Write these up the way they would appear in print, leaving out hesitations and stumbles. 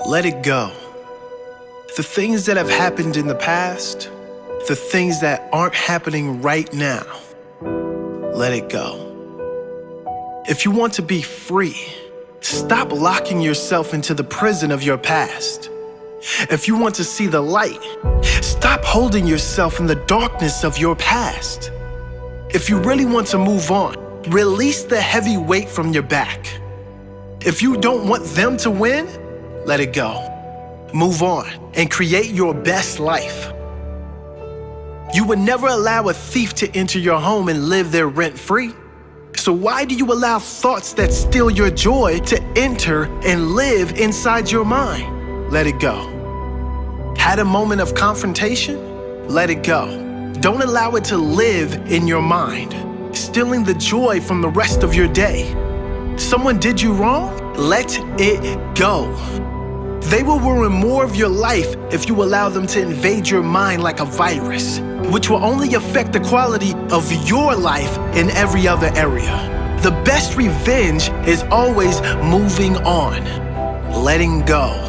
Let it go. The things that have happened in the past, the things that aren't happening right now, let it go. If you want to be free, stop locking yourself into the prison of your past. If you want to see the light, stop holding yourself in the darkness of your past. If you really want to move on, release the heavy weight from your back. If you don't want them to win, let it go. Move on and create your best life. You would never allow a thief to enter your home and live there rent-free. So why do you allow thoughts that steal your joy to enter and live inside your mind? Let it go. Had a moment of confrontation? Let it go. Don't allow it to live in your mind, stealing the joy from the rest of your day. Someone did you wrong? Let it go. They will ruin more of your life if you allow them to invade your mind like a virus, which will only affect the quality of your life in every other area. The best revenge is always moving on, letting go.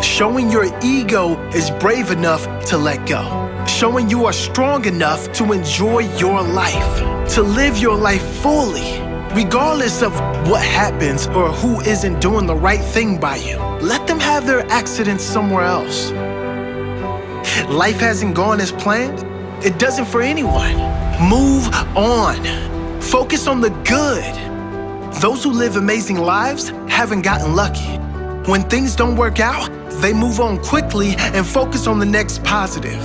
Showing your ego is brave enough to let go. Showing you are strong enough to enjoy your life, to live your life fully, regardless of what happens or who isn't doing the right thing by you. Let them have their accidents somewhere else. Life hasn't gone as planned. It doesn't for anyone. Move on. Focus on the good. Those who live amazing lives haven't gotten lucky. When things don't work out, they move on quickly and focus on the next positive.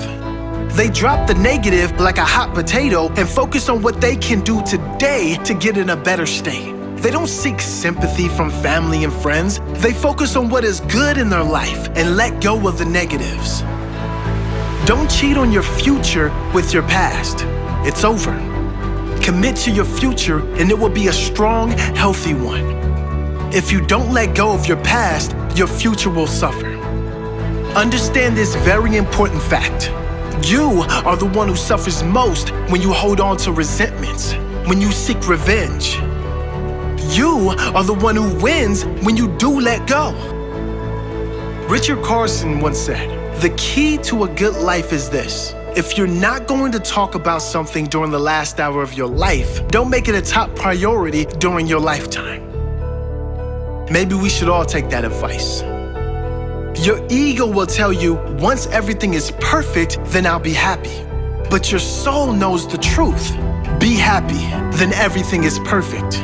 They drop the negative like a hot potato and focus on what they can do today to get in a better state. They don't seek sympathy from family and friends. They focus on what is good in their life and let go of the negatives. Don't cheat on your future with your past. It's over. Commit to your future and it will be a strong, healthy one. If you don't let go of your past, your future will suffer. Understand this very important fact. You are the one who suffers most when you hold on to resentments, when you seek revenge. You are the one who wins when you do let go. Richard Carson once said, "The key to a good life is this. If you're not going to talk about something during the last hour of your life, don't make it a top priority during your lifetime." Maybe we should all take that advice. Your ego will tell you, once everything is perfect, then I'll be happy. But your soul knows the truth. Be happy, then everything is perfect.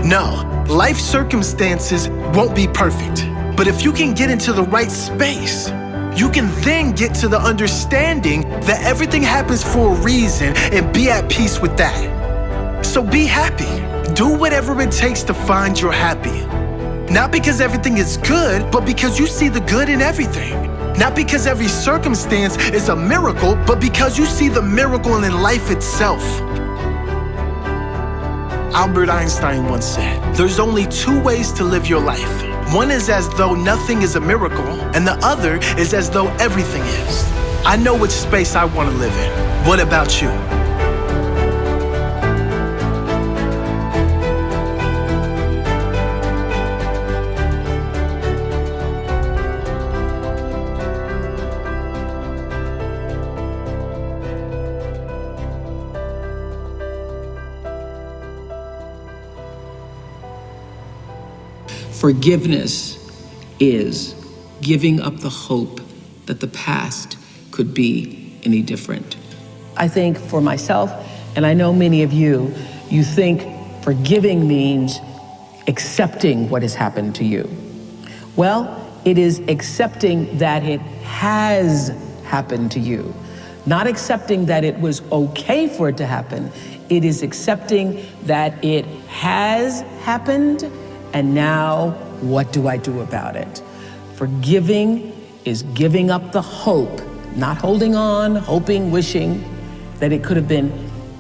No, life circumstances won't be perfect. But if you can get into the right space, you can then get to the understanding that everything happens for a reason and be at peace with that. So be happy. Do whatever it takes to find your happy. Not because everything is good, but because you see the good in everything. Not because every circumstance is a miracle, but because you see the miracle in life itself. Albert Einstein once said, "There's only two ways to live your life. One is as though nothing is a miracle, and the other is as though everything is." I know which space I want to live in. What about you? Forgiveness is giving up the hope that the past could be any different. I think for myself, and I know many of you, you think forgiving means accepting what has happened to you. Well, it is accepting that it has happened to you. Not accepting that it was okay for it to happen. It is accepting that it has happened. And now, what do I do about it? Forgiving is giving up the hope, not holding on, hoping, wishing that it could have been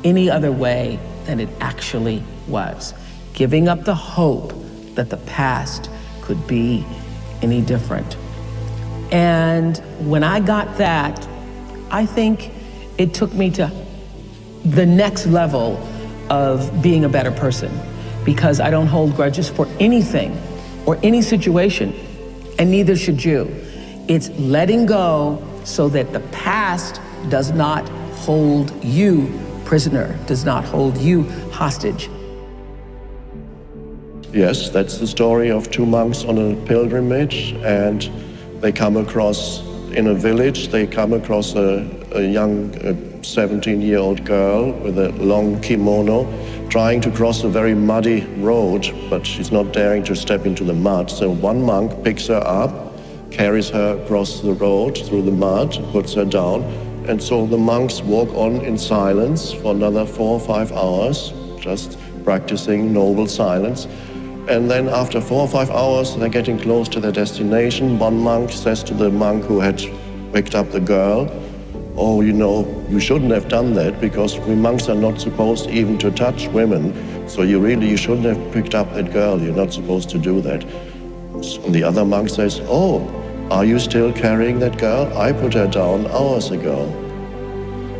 any other way than it actually was. Giving up the hope that the past could be any different. And when I got that, I think it took me to the next level of being a better person, because I don't hold grudges for anything or any situation. and neither should you. It's letting go so that the past does not hold you prisoner, does not hold you hostage. Yes, that's the story of two monks on a pilgrimage, and they come across, in a village, they come across a young 17-year-old girl with a long kimono trying to cross a very muddy road, but she's not daring to step into the mud. So one monk picks her up, carries her across the road through the mud, puts her down, and so the monks walk on in silence for another 4 or 5 hours, just practicing noble silence. And then after 4 or 5 hours, they're getting close to their destination. One monk says to the monk who had picked up the girl, "Oh, you know, you shouldn't have done that because we monks are not supposed even to touch women. So you shouldn't have picked up that girl. You're not supposed to do that." And the other monk says, "Oh, are you still carrying that girl? I put her down hours ago."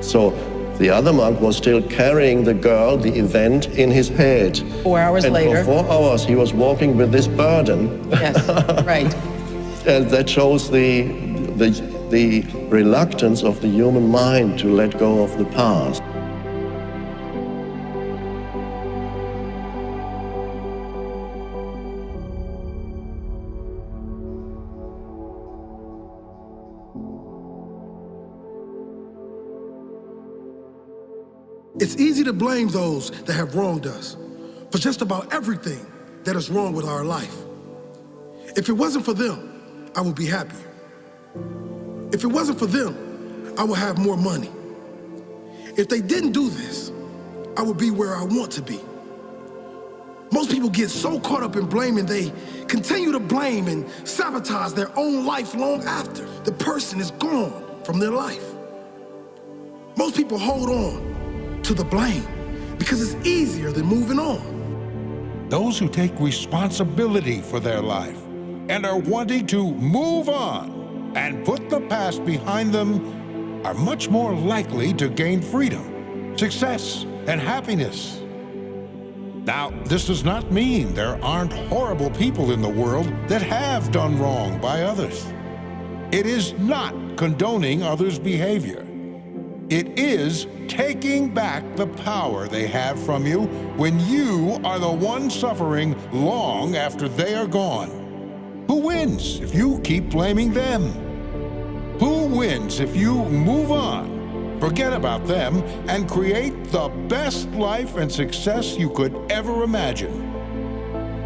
So the other monk was still carrying the girl, the event, in his head. 4 hours later. And for 4 hours he was walking with this burden. Yes, right. And that shows the reluctance of the human mind to let go of the past. It's easy to blame those that have wronged us for just about everything that is wrong with our life. If it wasn't for them, I would be happier. If it wasn't for them, I would have more money. If they didn't do this, I would be where I want to be. Most people get so caught up in blaming, they continue to blame and sabotage their own life long after the person is gone from their life. Most people hold on to the blame because it's easier than moving on. Those who take responsibility for their life and are wanting to move on and put the past behind them are much more likely to gain freedom, success, and happiness. Now, this does not mean there aren't horrible people in the world that have done wrong by others. It is not condoning others' behavior. It is taking back the power they have from you when you are the one suffering long after they are gone. Who wins if you keep blaming them? Who wins if you move on, forget about them, and create the best life and success you could ever imagine?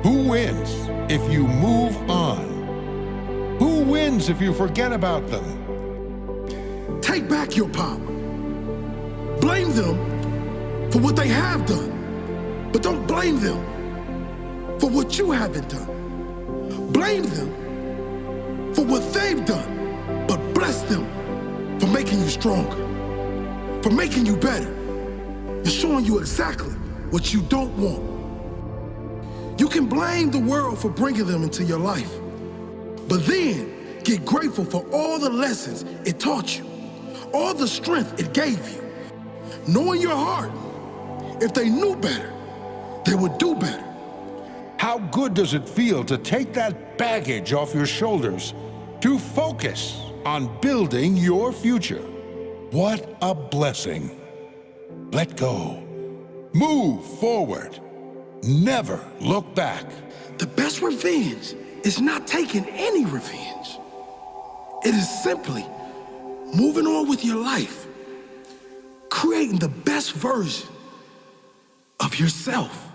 Who wins if you move on? Who wins if you forget about them? Take back your power. Blame them for what they have done, but don't blame them for what you haven't done. Blame them for what they've done, but bless them for making you stronger, for making you better, and showing you exactly what you don't want. You can blame the world for bringing them into your life, but then get grateful for all the lessons it taught you, all the strength it gave you. Know in your heart, if they knew better, they would do better. How good does it feel to take that baggage off your shoulders, to focus on building your future? What a blessing. Let go. Move forward. Never look back. The best revenge is not taking any revenge. It is simply moving on with your life, creating the best version of yourself.